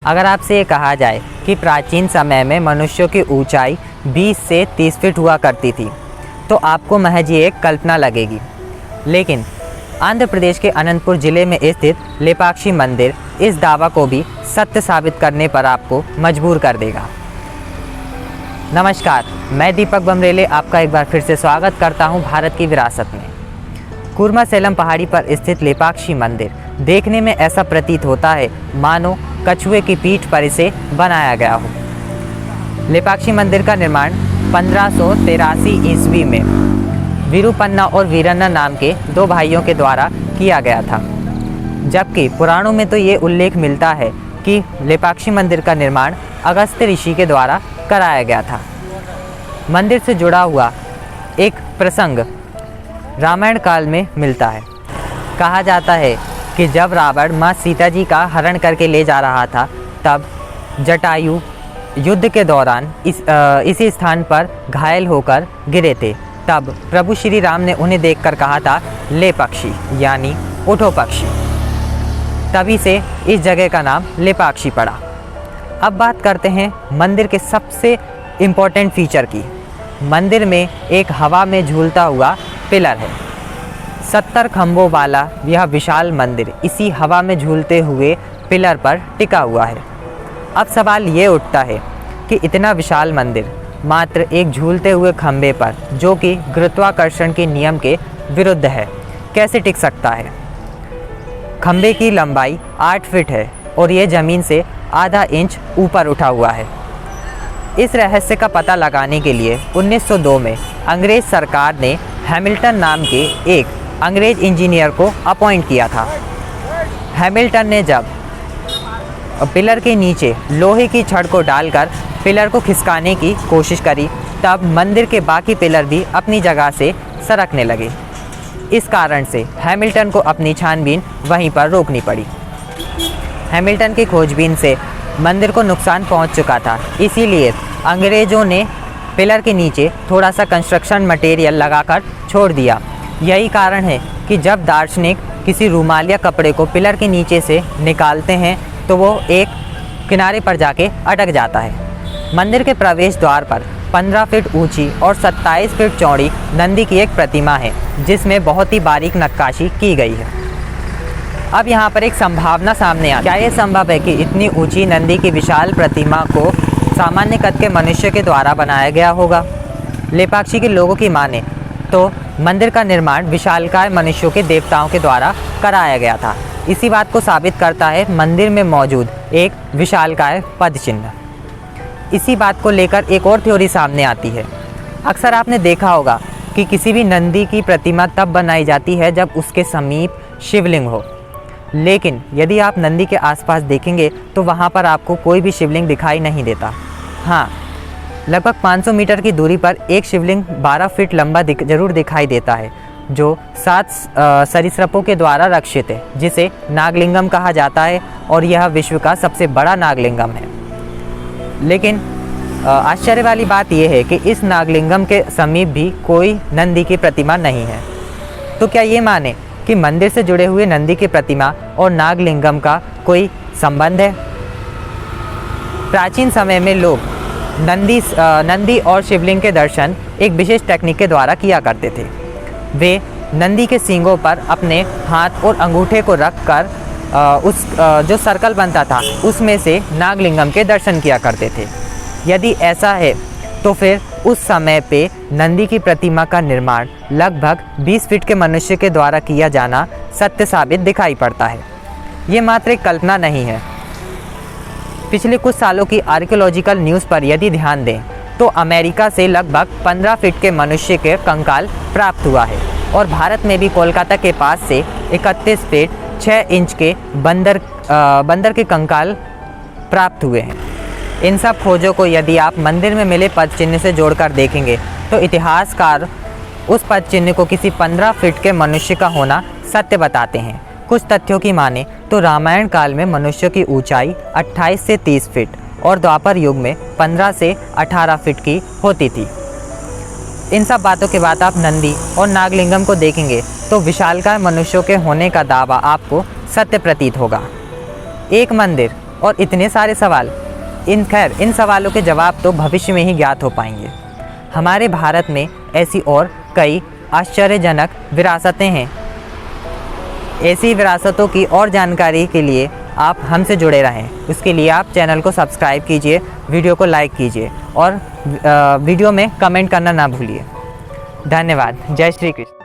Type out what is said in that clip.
अगर आपसे ये कहा जाए कि प्राचीन समय में मनुष्यों की ऊंचाई 20 से 30 फीट हुआ करती थी तो आपको महज ये एक कल्पना लगेगी। लेकिन आंध्र प्रदेश के अनंतपुर ज़िले में स्थित लेपाक्षी मंदिर इस दावा को भी सत्य साबित करने पर आपको मजबूर कर देगा। नमस्कार, मैं दीपक बमरेले आपका एक बार फिर से स्वागत करता हूं भारत की विरासत में। कुर्मा सेलम पहाड़ी पर स्थित लेपाक्षी मंदिर देखने में ऐसा प्रतीत होता है मानो कछुए की पीठ पर इसे बनाया गया हो। लेपाक्षी मंदिर का निर्माण 1583 ईस्वी में वीरूपन्ना और वीरन्ना नाम के दो भाइयों के द्वारा किया गया था, जबकि पुराणों में तो ये उल्लेख मिलता है कि लेपाक्षी मंदिर का निर्माण अगस्त्य ऋषि के द्वारा कराया गया था। मंदिर से जुड़ा हुआ एक प्रसंग रामायण काल में मिलता है। कहा जाता है कि जब रावण माँ सीता जी का हरण करके ले जा रहा था तब जटायु युद्ध के दौरान इसी स्थान पर घायल होकर गिरे थे। तब प्रभु श्री राम ने उन्हें देखकर कहा था ले पक्षी, यानी उठो पक्षी। तभी से इस जगह का नाम लेपाक्षी पड़ा। अब बात करते हैं मंदिर के सबसे इम्पोर्टेंट फीचर की। मंदिर में एक हवा में झूलता हुआ पिलर है। 70 खंभों वाला यह विशाल मंदिर इसी हवा में झूलते हुए पिलर पर टिका हुआ है। अब सवाल ये उठता है कि इतना विशाल मंदिर मात्र एक झूलते हुए खंभे पर, जो कि गुरुत्वाकर्षण के नियम के विरुद्ध है, कैसे टिक सकता है। खंभे की लंबाई 8 फीट है और ये ज़मीन से आधा इंच ऊपर उठा हुआ है। इस रहस्य का पता लगाने के लिए 1902 में अंग्रेज़ सरकार ने हैमिल्टन नाम के एक अंग्रेज़ इंजीनियर को अपॉइंट किया था। हैमिल्टन ने जब पिलर के नीचे लोहे की छड़ को डालकर पिलर को खिसकाने की कोशिश करी, तब मंदिर के बाकी पिलर भी अपनी जगह से सरकने लगे। इस कारण से हैमिल्टन को अपनी छानबीन वहीं पर रोकनी पड़ी। हैमिल्टन की खोजबीन से मंदिर को नुकसान पहुंच चुका था, इसीलिए अंग्रेज़ों ने पिलर के नीचे थोड़ा सा कंस्ट्रक्शन मटेरियल लगाकर छोड़ दिया। यही कारण है कि जब दार्शनिक किसी रूमाल या कपड़े को पिलर के नीचे से निकालते हैं तो वो एक किनारे पर जाके अटक जाता है। मंदिर के प्रवेश द्वार पर 15 फीट ऊंची और 27 फीट चौड़ी नंदी की एक प्रतिमा है, जिसमें बहुत ही बारीक नक्काशी की गई है। अब यहाँ पर एक संभावना सामने आ, क्या ये संभव है कि इतनी ऊंची नंदी की विशाल प्रतिमा को सामान्य कद के मनुष्य के द्वारा बनाया गया होगा। लेपाक्षी के लोगों की माने तो मंदिर का निर्माण विशालकाय मनुष्यों के देवताओं के द्वारा कराया गया था। इसी बात को साबित करता है मंदिर में मौजूद एक विशालकाय पद चिन्ह। इसी बात को लेकर एक और थ्योरी सामने आती है। अक्सर आपने देखा होगा कि किसी भी नंदी की प्रतिमा तब बनाई जाती है जब उसके समीप शिवलिंग हो, लेकिन यदि आप नंदी के आसपास देखेंगे तो वहाँ पर आपको कोई भी शिवलिंग दिखाई नहीं देता। हाँ, लगभग 500 मीटर की दूरी पर एक शिवलिंग 12 फीट लंबा जरूर दिखाई देता है, जो 7 सरीसृपों के द्वारा रक्षित है, जिसे नागलिंगम कहा जाता है और यह विश्व का सबसे बड़ा नागलिंगम है। लेकिन आश्चर्य वाली बात यह है कि इस नागलिंगम के समीप भी कोई नंदी की प्रतिमा नहीं है। तो क्या ये माने कि मंदिर से जुड़े हुए नंदी की प्रतिमा और नागलिंगम का कोई संबंध है? प्राचीन समय में लोग नंदी और शिवलिंग के दर्शन एक विशेष टेक्निक के द्वारा किया करते थे। वे नंदी के सींगों पर अपने हाथ और अंगूठे को रखकर जो सर्कल बनता था उसमें से नागलिंगम के दर्शन किया करते थे। यदि ऐसा है तो फिर उस समय पे नंदी की प्रतिमा का निर्माण लगभग 20 फीट के मनुष्य के द्वारा किया जाना सत्य साबित दिखाई पड़ता है। ये मात्र एक कल्पना नहीं है। पिछले कुछ सालों की आर्कियोलॉजिकल न्यूज़ पर यदि ध्यान दें तो अमेरिका से लगभग 15 फीट के मनुष्य के कंकाल प्राप्त हुआ है और भारत में भी कोलकाता के पास से 31 फीट 6 इंच के बंदर के कंकाल प्राप्त हुए हैं। इन सब खोजों को यदि आप मंदिर में मिले पद चिन्ह से जोड़कर देखेंगे तो इतिहासकार उस पद चिन्ह को किसी 15 फीट के मनुष्य का होना सत्य बताते हैं। कुछ तथ्यों की माने तो रामायण काल में मनुष्य की ऊंचाई 28 से 30 फीट और द्वापर युग में 15 से 18 फीट की होती थी। इन सब बातों के बाद आप नंदी और नागलिंगम को देखेंगे तो विशालकाय मनुष्यों के होने का दावा आपको सत्य प्रतीत होगा। एक मंदिर और इतने सारे सवाल। इन सवालों के जवाब तो भविष्य में ही ज्ञात हो पाएंगे। हमारे भारत में ऐसी और कई आश्चर्यजनक विरासतें हैं। ऐसी विरासतों की और जानकारी के लिए आप हमसे जुड़े रहें। उसके लिए आप चैनल को सब्सक्राइब कीजिए, वीडियो को लाइक कीजिए और वीडियो में कमेंट करना ना भूलिए। धन्यवाद। जय श्री कृष्ण।